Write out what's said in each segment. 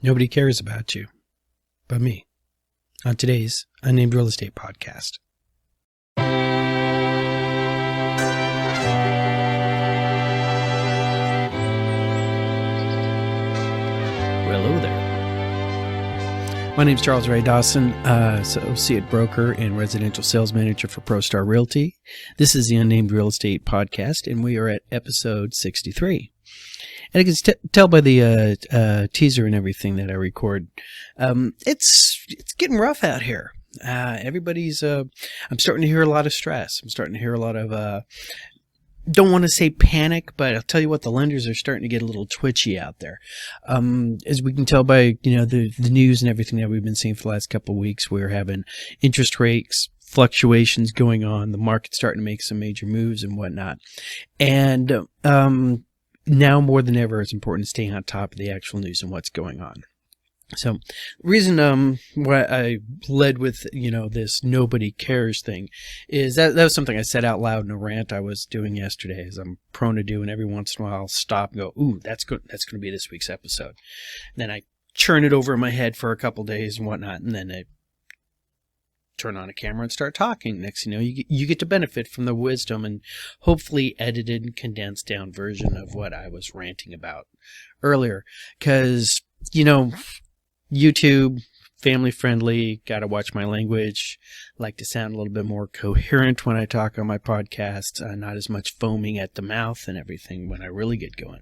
Nobody cares about you but me on today's Unnamed Real Estate Podcast. Well, hello there. My name is Charles Ray Dawson, associate broker and residential sales manager for ProStar Realty. This is the Unnamed Real Estate Podcast, and we are at episode 63. And I can tell by the teaser and everything that I record, it's getting rough out here. Everybody's, I'm starting to hear a lot of stress. I'm starting to hear a lot of, don't want to say panic, but I'll tell you what, the lenders are starting to get a little twitchy out there. As we can tell by, the news and everything that we've been seeing for the last couple of weeks, we're having interest rates, fluctuations going on. The market's starting to make some major moves and whatnot. And, now more than ever, it's important to stay on top of the actual news and what's going on. So, reason why I led with this nobody cares thing is that was something I said out loud in a rant I was doing yesterday, as I'm prone to do, and every once in a while I'll stop and go, "Ooh, that's good. That's going to be this week's episode." And then I churn it over in my head for a couple days and whatnot, and then I turn on a camera and start talking. Next thing you get to benefit from the wisdom and hopefully edited and condensed down version of what I was ranting about earlier. Because, YouTube, family friendly, got to watch my language, like to sound a little bit more coherent when I talk on my podcast, not as much foaming at the mouth and everything when I really get going.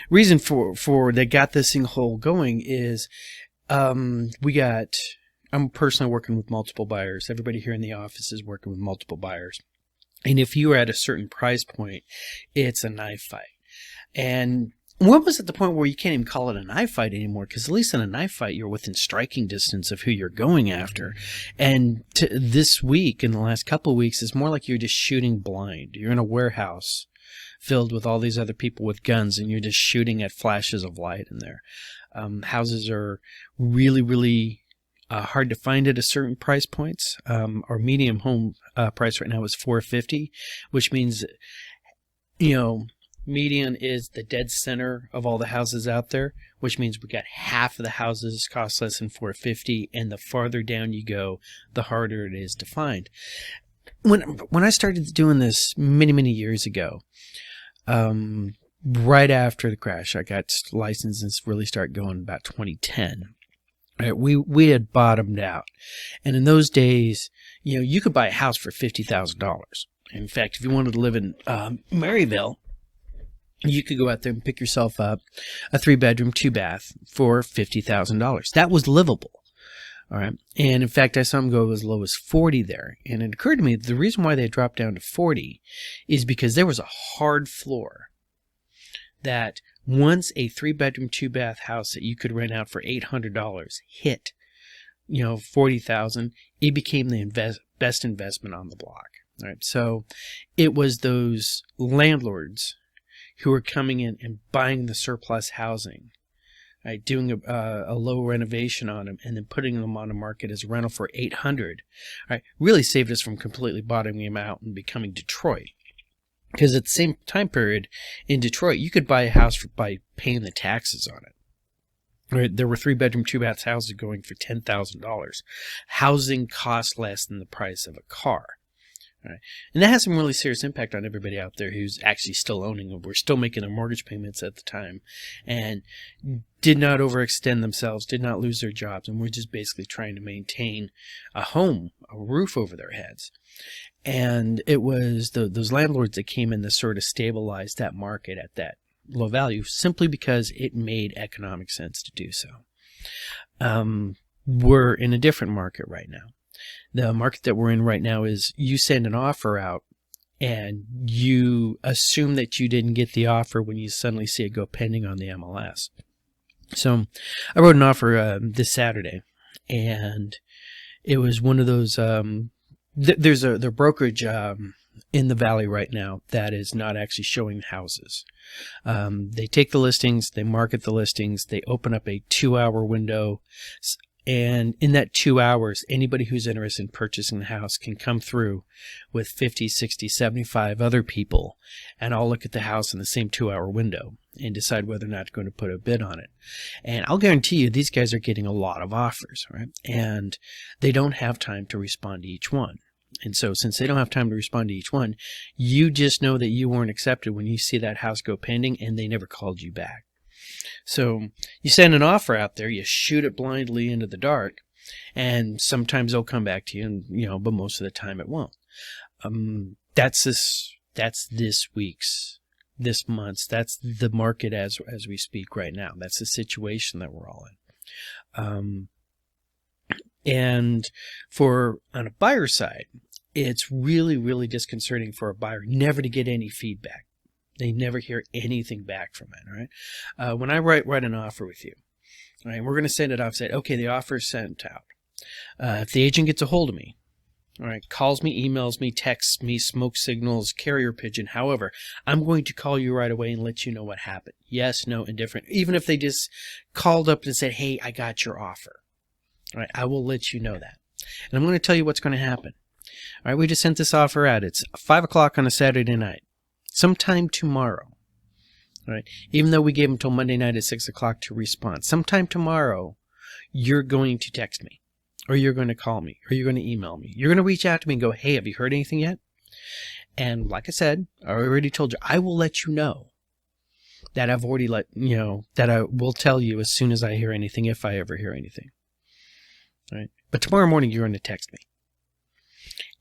Reason for that got this thing whole going is I'm personally working with multiple buyers. Everybody here in the office is working with multiple buyers. And if you are at a certain price point, it's a knife fight. And when was at the point where you can't even call it a knife fight anymore? Because at least in a knife fight, you're within striking distance of who you're going after. And this week, in the last couple of weeks, it's more like you're just shooting blind. You're in a warehouse filled with all these other people with guns, and you're just shooting at flashes of light in there. Houses are really, really hard to find at a certain price points. Our medium home price right now is $450, which means, median is the dead center of all the houses out there, which means we got half of the houses cost less than $450, and the farther down you go, the harder it is to find. When I started doing this many years ago, right after the crash, I got licensed and really started going about 2010. Right, we had bottomed out, and in those days, you could buy a house for $50,000. In fact, if you wanted to live in Maryville, you could go out there and pick yourself up a 3-bedroom, 2-bath for $50,000. That was livable. All right, and in fact, I saw them go as low as 40 there, and it occurred to me that the reason why they dropped down to 40 is because there was a hard floor that once a 3-bedroom, 2-bath house that you could rent out for $800 hit, $40,000, it became the best investment on the block. All right, so it was those landlords who were coming in and buying the surplus housing, right, doing a low renovation on them, and then putting them on the market as a rental for $800. Right, really saved us from completely bottoming them out and becoming Detroit. Because at the same time period in Detroit, you could buy a house by paying the taxes on it. Right? There were 3-bedroom, 2-bath houses going for $10,000. Housing costs less than the price of a car. Right? And that has some really serious impact on everybody out there who's actually still owning them. We're still making their mortgage payments at the time and did not overextend themselves, did not lose their jobs, and we're just basically trying to maintain a home, a roof over their heads. And it was those landlords that came in to sort of stabilize that market at that low value simply because it made economic sense to do so. We're in a different market right now. The market that we're in right now is you send an offer out and you assume that you didn't get the offer when you suddenly see it go pending on the MLS. So I wrote an offer this Saturday, and it was one of those there's a brokerage in the valley right now that is not actually showing houses. They take the listings, they market the listings, they open up a 2-hour window, and in that 2 hours, anybody who's interested in purchasing the house can come through with 50, 60, 75 other people and all look at the house in the same 2-hour window. and decide whether or not they're going to put a bid on it. And I'll guarantee you these guys are getting a lot of offers, right? And they don't have time to respond to each one. And so since they don't have time to respond to each one, you just know that you weren't accepted when you see that house go pending and they never called you back. So you send an offer out there, you shoot it blindly into the dark, and sometimes they'll come back to you, and but most of the time it won't. That's this month's, that's the market as we speak right now. That's the situation that we're all in. And on a buyer side, it's really, really disconcerting for a buyer never to get any feedback. They never hear anything back from it, all right? When I write an offer with you, all right, we're going to send it off, say, okay, the offer is sent out. If the agent gets a hold of me, all right, calls me, emails me, texts me, smoke signals, carrier pigeon, however, I'm going to call you right away and let you know what happened. Yes, no, indifferent. Even if they just called up and said, hey, I got your offer. All right, I will let you know that. And I'm going to tell you what's going to happen. All right, we just sent this offer out. It's 5 o'clock on a Saturday night. Sometime tomorrow. All right, even though we gave them till Monday night at 6 o'clock to respond. Sometime tomorrow, you're going to text me, or you're going to call me, or you're going to email me. You're going to reach out to me and go, hey, have you heard anything yet? And like I said, I already told you, I will let you know that I've already that I will tell you as soon as I hear anything, if I ever hear anything. All right. But tomorrow morning, you're going to text me.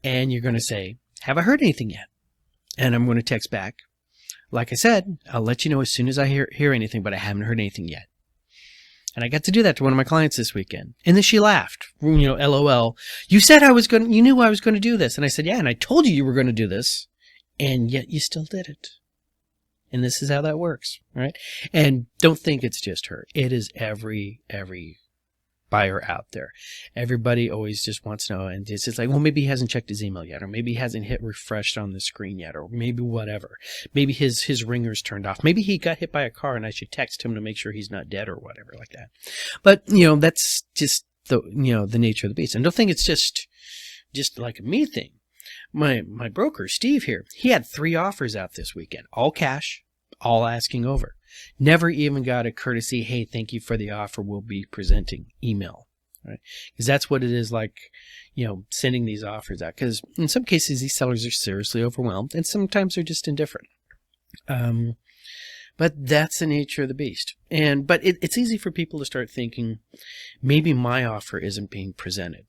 And you're going to say, have I heard anything yet? And I'm going to text back. Like I said, I'll let you know as soon as I hear anything, but I haven't heard anything yet. And I got to do that to one of my clients this weekend. And then she laughed, LOL. You said you knew I was going to do this. And I said, yeah, and I told you were going to do this. And yet you still did it. And this is how that works, right? And don't think it's just her. It is every buyer out there. Everybody always just wants to know, and it's just like, well, maybe he hasn't checked his email yet, or maybe he hasn't hit refresh on the screen yet, or maybe whatever. Maybe his ringer's turned off. Maybe he got hit by a car and I should text him to make sure he's not dead or whatever like that. But, that's just the nature of the beast. And don't think it's just like a me thing. My broker, Steve here, he had 3 offers out this weekend, all cash, all asking over. Never even got a courtesy, hey, thank you for the offer, we'll be presenting email, right? Because that's what it is like, sending these offers out. Because in some cases, these sellers are seriously overwhelmed, and sometimes they're just indifferent. But that's the nature of the beast. But it's easy for people to start thinking, maybe my offer isn't being presented,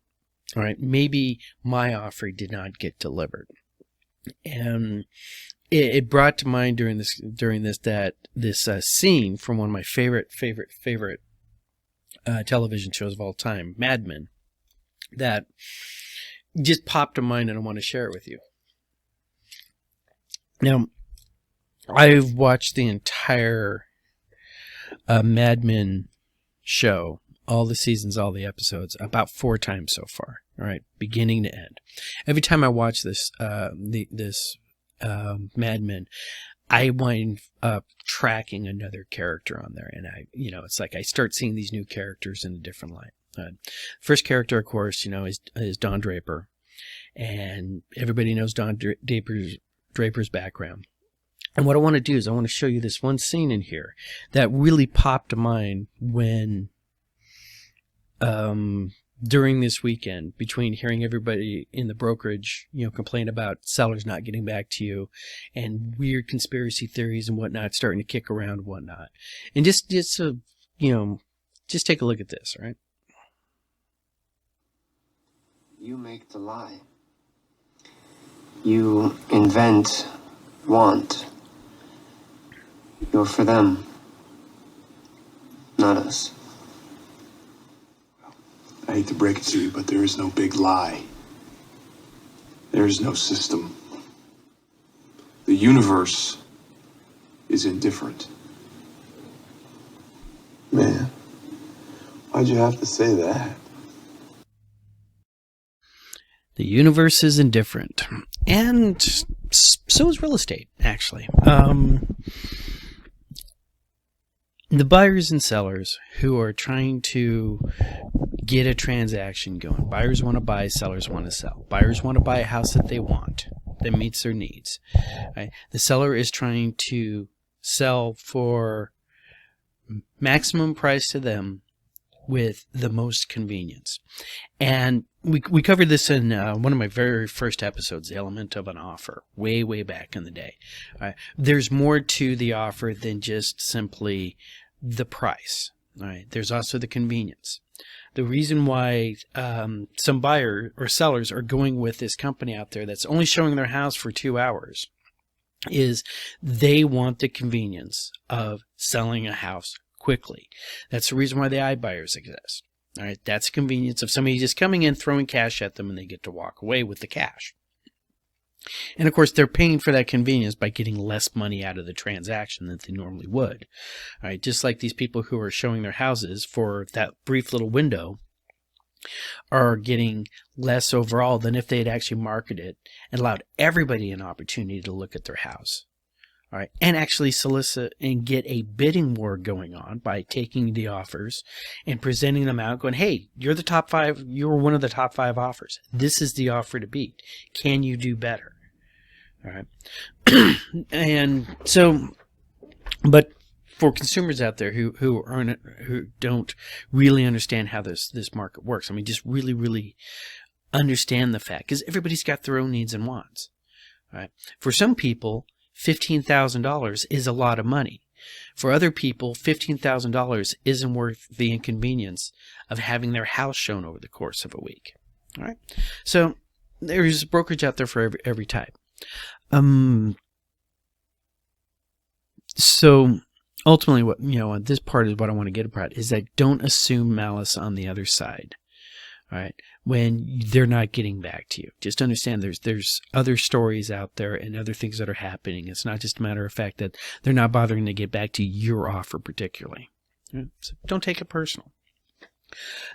all right? Maybe my offer did not get delivered. And it brought to mind during this scene from one of my favorite television shows of all time, Mad Men, that just popped to mind, and I want to share it with you. Now, I've watched the entire Mad Men show, all the seasons, all the episodes, about 4 times so far. All right, beginning to end. Every time I watch this Mad Men, I wind up tracking another character on there, and it's like I start seeing these new characters in a different light. First character, of course, is Don Draper, and everybody knows Don Draper's background. And what I want to do is I want to show you this one scene in here that really popped to mind when during this weekend, between hearing everybody in the brokerage, complain about sellers not getting back to you, and weird conspiracy theories and whatnot starting to kick around and whatnot. And just take a look at this, all right? You make the lie. You invent want. You're for them, not us. I hate to break it to you, but there is no big lie. There is no system. The universe is indifferent. Man, why'd you have to say that? The universe is indifferent. And so is real estate, actually. The buyers and sellers who are trying to get a transaction going. Buyers want to buy, sellers want to sell. Buyers want to buy a house that they want, that meets their needs. Right? The seller is trying to sell for maximum price to them with the most convenience. And we covered this in one of my very first episodes, The Element of an Offer, way back in the day. There's more to the offer than just simply the price. All right. There's also the convenience. The reason why some buyers or sellers are going with this company out there that's only showing their house for 2 hours is they want the convenience of selling a house quickly. That's the reason why the iBuyers exist. All right, that's the convenience of somebody just coming in, throwing cash at them, and they get to walk away with the cash. And of course, they're paying for that convenience by getting less money out of the transaction than they normally would. All right, just like these people who are showing their houses for that brief little window are getting less overall than if they had actually marketed and allowed everybody an opportunity to look at their house. All right, and actually solicit and get a bidding war going on by taking the offers and presenting them out, going, hey, you're the top 5, you're one of the top 5 offers. This is the offer to beat. Can you do better? All right. And so, but for consumers out there who don't really understand how this market works, I mean, just really understand the fact, because everybody's got their own needs and wants. All right. For some people, $15,000 is a lot of money. For other people, $15,000 isn't worth the inconvenience of having their house shown over the course of a week. All right. So there's brokerage out there for every type. So ultimately, what this part is what I want to get about is that don't assume malice on the other side. All right, when they're not getting back to you, just understand there's other stories out there and other things that are happening. It's not just a matter of fact that they're not bothering to get back to your offer particularly. So don't take it personal.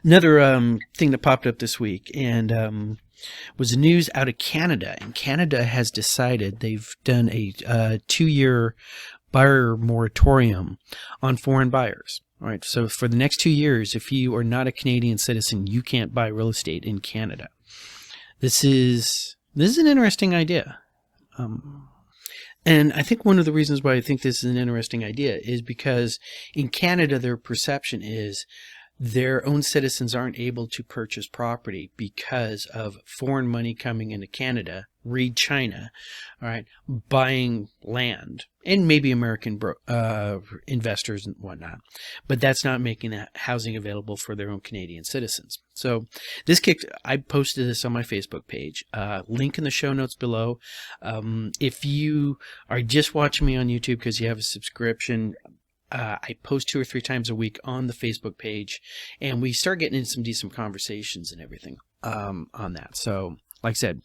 Another thing that popped up this week and was the news out of Canada. And Canada has decided they've done a 2-year buyer moratorium on foreign buyers. All right, so for the next 2 years, if you are not a Canadian citizen, you can't buy real estate in Canada. This is an interesting idea. And I think one of the reasons why I think this is an interesting idea is because in Canada, their perception is their own citizens aren't able to purchase property because of foreign money coming into Canada, read China, all right, buying land, and maybe American investors and whatnot. But that's not making that housing available for their own Canadian citizens. So I posted this on my Facebook page. Link in the show notes below. If you are just watching me on YouTube because you have a subscription, I post 2 or 3 times a week on the Facebook page, and we start getting into some decent conversations and everything on that. So, like I said,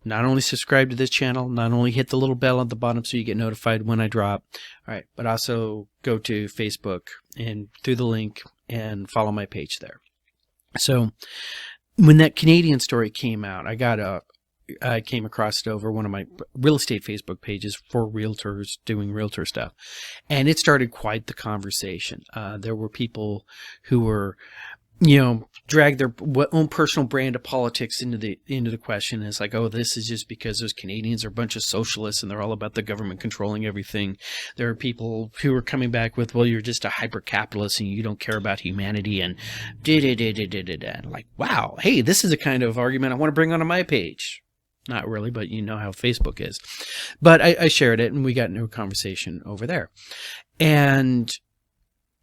not only subscribe to this channel, not only hit the little bell at the bottom so you get notified when I drop, all right, but also go to Facebook and through the link and follow my page there. So, when that Canadian story came out, I came across it over one of my real estate Facebook pages for realtors doing realtor stuff. And it started quite the conversation. There were people who were, drag their own personal brand of politics into the question. And it's like, oh, this is just because those Canadians are a bunch of socialists and they're all about the government controlling everything. There are people who are coming back with, well, you're just a hyper-capitalist and you don't care about humanity and like, wow, hey, this is the kind of argument I want to bring onto my page. Not really, but you know how Facebook is. But I shared it, and we got into a conversation over there. And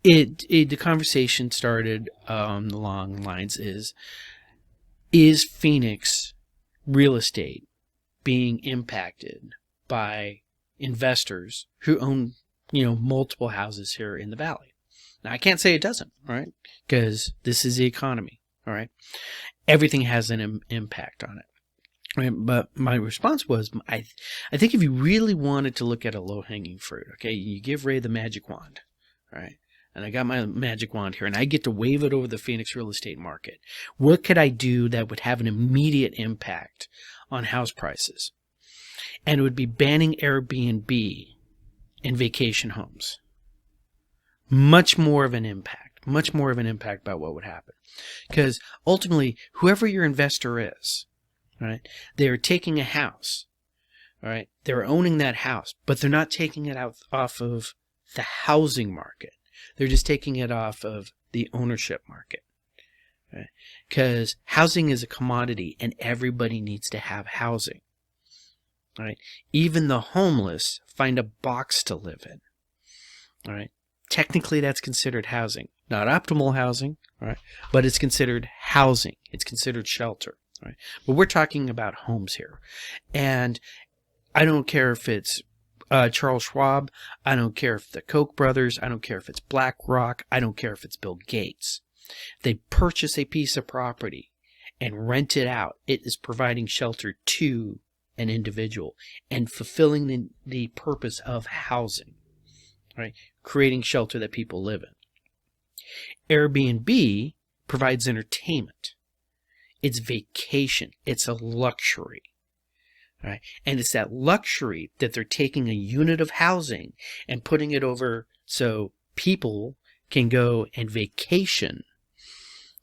the conversation started along the lines is Phoenix real estate being impacted by investors who own, multiple houses here in the valley? Now, I can't say it doesn't, all right, because this is the economy, all right? Everything has an impact on it. But my response was, I think if you really wanted to look at a low-hanging fruit, okay, you give Ray the magic wand, right? And I got my magic wand here, and I get to wave it over the Phoenix real estate market. What could I do that would have an immediate impact on house prices? And it would be banning Airbnb in vacation homes. Much more of an impact about what would happen. Because ultimately, whoever your investor is, right? They are taking a house, All right. They're owning that house, but they're not taking it out off of the housing market. They're just taking it off of the ownership market. Right? Because housing is a commodity and everybody needs to have housing. All right. Even the homeless find a box to live in. All right. Technically, that's considered housing. Not optimal housing, all right, but it's considered housing. It's considered shelter. All right. But we're talking about homes here. And I don't care if it's Charles Schwab. I don't care if the Koch brothers. I don't care if it's BlackRock. I don't care if it's Bill Gates. If they purchase a piece of property and rent it out, it is providing shelter to an individual and fulfilling the purpose of housing, right? Creating shelter that people live in. Airbnb provides entertainment. It's vacation. It's a luxury. Right? And it's that luxury that they're taking a unit of housing and putting it over so people can go and vacation,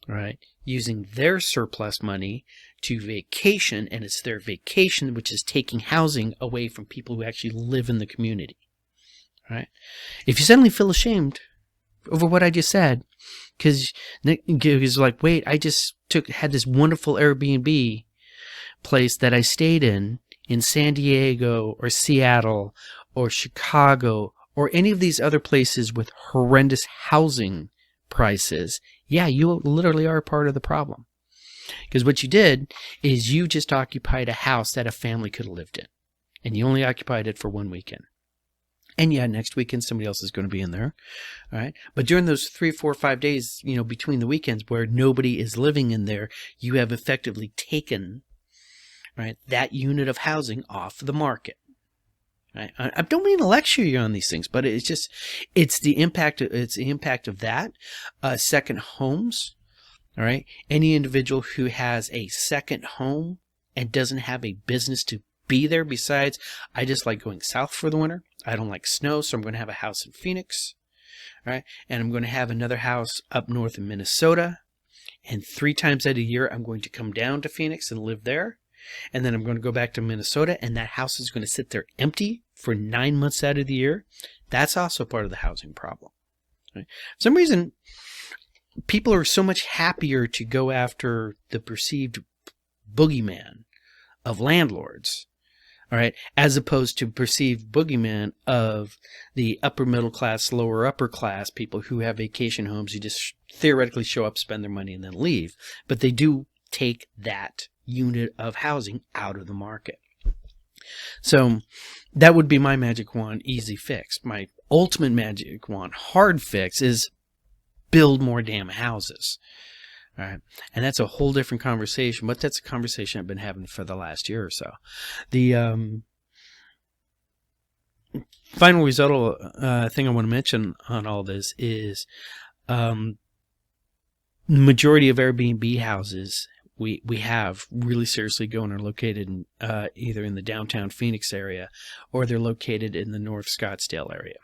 right? Using their surplus money to vacation, and it's their vacation which is taking housing away from people who actually live in the community, right? If you suddenly feel ashamed over what I just said, because like, wait, I just had this wonderful Airbnb place that I stayed in San Diego or Seattle or Chicago or any of these other places with horrendous housing prices, yeah, you literally are a part of the problem. Because what you did is you just occupied a house that a family could have lived in. And you only occupied it for one weekend. And yeah, next weekend somebody else is going to be in there. All right. But during those 3, 4, 5 days, between the weekends where nobody is living in there, you have effectively taken, right, that unit of housing off the market. Right? I don't mean to lecture you on these things, but it's the impact of that. Second homes. All right. Any individual who has a second home and doesn't have a business to be there besides, I just like going south for the winter. I don't like snow, so I'm going to have a house in Phoenix. All right. And I'm going to have another house up north in Minnesota. And 3 times out of the year, I'm going to come down to Phoenix and live there. And then I'm going to go back to Minnesota, and that house is going to sit there empty for 9 months out of the year. That's also part of the housing problem. Right? For some reason, people are so much happier to go after the perceived boogeyman of landlords, all right, as opposed to perceived boogeyman of the upper middle class, lower upper class people who have vacation homes who just theoretically show up, spend their money, and then leave. But they do take that unit of housing out of the market. So that would be my magic wand easy fix. My ultimate magic wand hard fix is build more damn houses. All right. And that's a whole different conversation, but that's a conversation I've been having for the last year or so. The final result thing I want to mention on all this is majority of Airbnb houses we have really seriously going are located in, either in the downtown Phoenix area or they're located in the North Scottsdale area.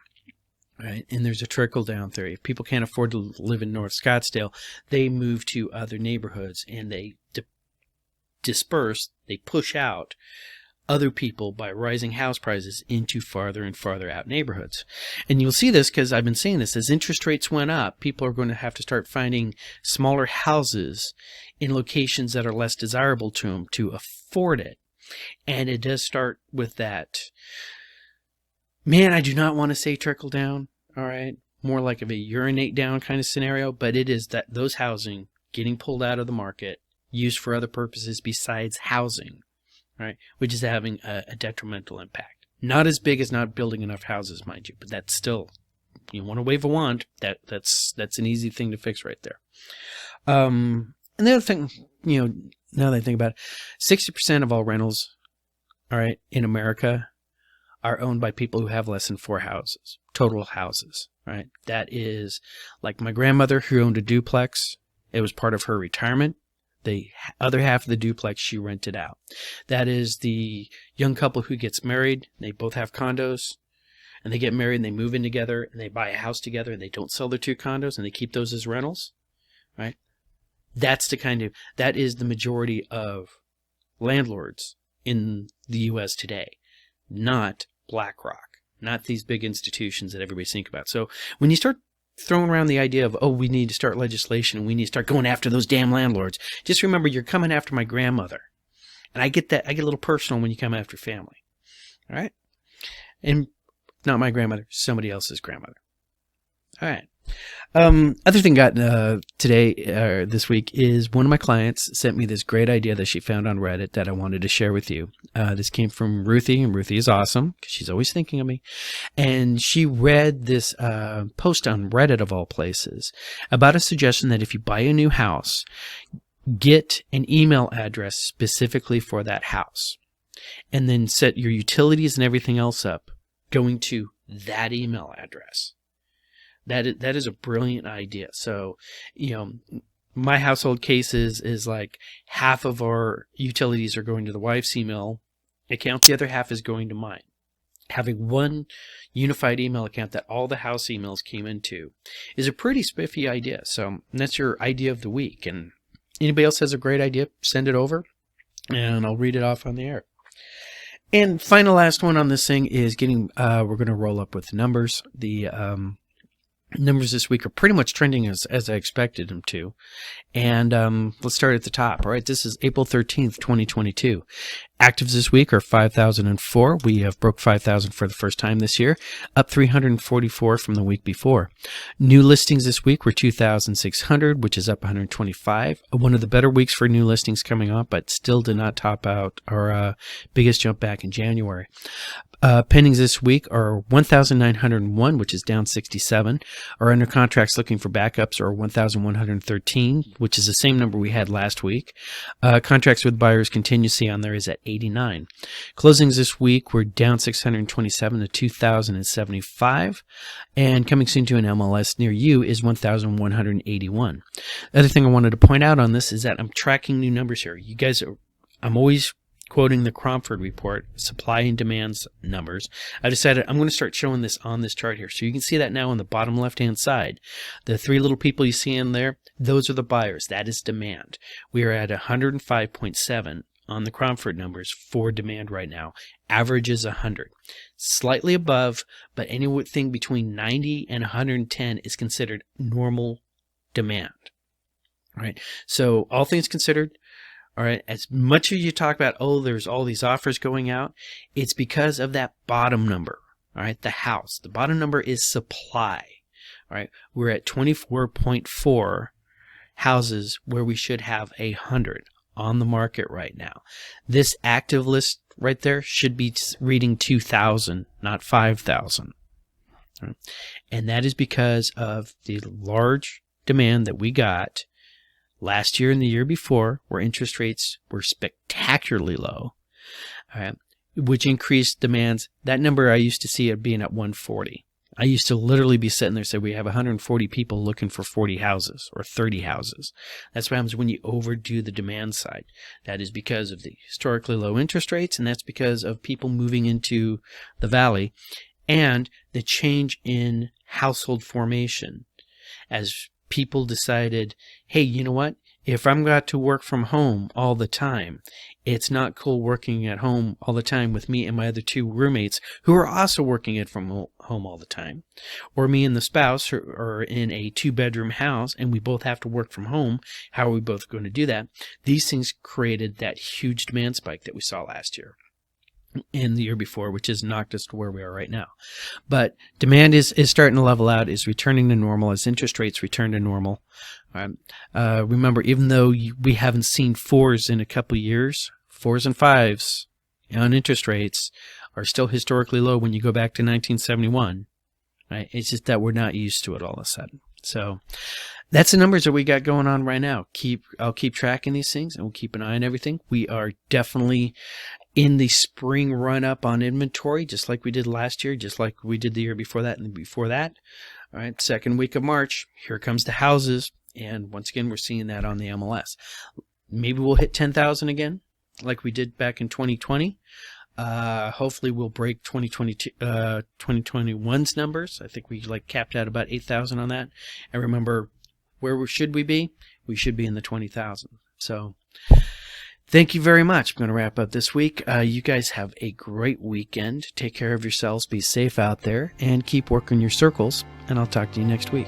Right. And there's a trickle down theory. If people can't afford to live in North Scottsdale, they move to other neighborhoods and they disperse, they push out other people by rising house prices into farther and farther out neighborhoods. And you'll see this because I've been seeing this. As interest rates went up, people are going to have to start finding smaller houses in locations that are less desirable to them to afford it. And it does start with that. Man, I do not want to say trickle down, all right? More like of a urinate down kind of scenario, but it is that those housing getting pulled out of the market, used for other purposes besides housing, right? Which is having a detrimental impact. Not as big as not building enough houses, mind you, but that's still, you want to wave a wand, that's an easy thing to fix right there. And the other thing, now that I think about it, 60% of all rentals, all right, in America are owned by people who have less than 4 houses, total houses, right? That is like my grandmother who owned a duplex. It was part of her retirement. The other half of the duplex she rented out. That is the young couple who gets married. They both have condos and they get married and they move in together and they buy a house together and they don't sell their 2 condos and they keep those as rentals, right? That is the majority of landlords in the U.S. today. not BlackRock, not these big institutions that everybody's thinking about. So when you start throwing around the idea of, oh, we need to start legislation, we need to start going after those damn landlords, just remember you're coming after my grandmother. And I get that. I get a little personal when you come after family. All right? And not my grandmother, somebody else's grandmother. All right. Other thing got today, this week, is one of my clients sent me this great idea that she found on Reddit that I wanted to share with you. This came from Ruthie, and Ruthie is awesome because she's always thinking of me. And she read this post on Reddit, of all places, about a suggestion that if you buy a new house, get an email address specifically for that house, and then set your utilities and everything else up going to that email address. That is a brilliant idea. So, my household case is like half of our utilities are going to the wife's email account. The other half is going to mine. Having one unified email account that all the house emails came into is a pretty spiffy idea. So that's your idea of the week. And anybody else has a great idea, send it over and I'll read it off on the air. And final last one on this thing is we're going to roll up with numbers. The numbers this week are pretty much trending as I expected them to. And let's start at the top. All right, this is April 13th, 2022. Actives this week are 5,004. We have broke 5,000 for the first time this year, up 344 from the week before. New listings this week were 2,600, which is up 125. One of the better weeks for new listings coming up, but still did not top out our biggest jump back in January. Pendings this week are 1,901, which is down 67. Our under contracts looking for backups are 1,113, which is the same number we had last week. Contracts with buyers contingency on there is at 89. Closings this week were down 627 to 2,075. And coming soon to an MLS near you is 1,181. The other thing I wanted to point out on this is that I'm tracking new numbers here. I'm always quoting the Cromford report, supply and demands numbers. I decided I'm going to start showing this on this chart here. So you can see that now on the bottom left-hand side. The three little people you see in there, those are the buyers. That is demand. We are at 105.7 on the Cromford numbers for demand right now. Average is 100. Slightly above, but anything between 90 and 110 is considered normal demand. All right. So all things considered, all right, as much as you talk about, oh, there's all these offers going out, it's because of that bottom number, all right, the house. The bottom number is supply, all right. We're at 24.4 houses where we should have 100 on the market right now. This active list right there should be reading 2,000, not 5,000. Right? And that is because of the large demand that we got last year and the year before, where interest rates were spectacularly low, which increased demands. That number I used to see it being at 140. I used to literally be sitting there saying we have 140 people looking for 40 houses or 30 houses. That's what happens when you overdo the demand side. That is because of the historically low interest rates, and that's because of people moving into the valley and the change in household formation as people decided, hey, you know what? If I'm got to work from home all the time, it's not cool working at home all the time with me and my other two roommates who are also working from home all the time. Or me and the spouse are in a 2-bedroom house and we both have to work from home. How are we both going to do that? These things created that huge demand spike that we saw last year and the year before, which has knocked us to where we are right now. But demand is starting to level out, is returning to normal as interest rates return to normal. Remember, even though we haven't seen 4s in a couple of years, 4s and 5s on interest rates are still historically low when you go back to 1971. Right? It's just that we're not used to it all of a sudden. So that's the numbers that we got going on right now. I'll keep tracking these things and we'll keep an eye on everything. We are definitely in the spring run up on inventory, just like we did last year, just like we did the year before that and before that. All right, second week of March, here comes the houses. And once again, we're seeing that on the MLS. Maybe we'll hit 10,000 again, like we did back in 2020. Hopefully we'll break 2021's numbers. I think we capped out about 8,000 on that. And remember, should we be? We should be in the 20,000. So Thank you very much. I'm going to wrap up this week. You guys have a great weekend. Take care of yourselves. Be safe out there and keep working your circles. And I'll talk to you next week.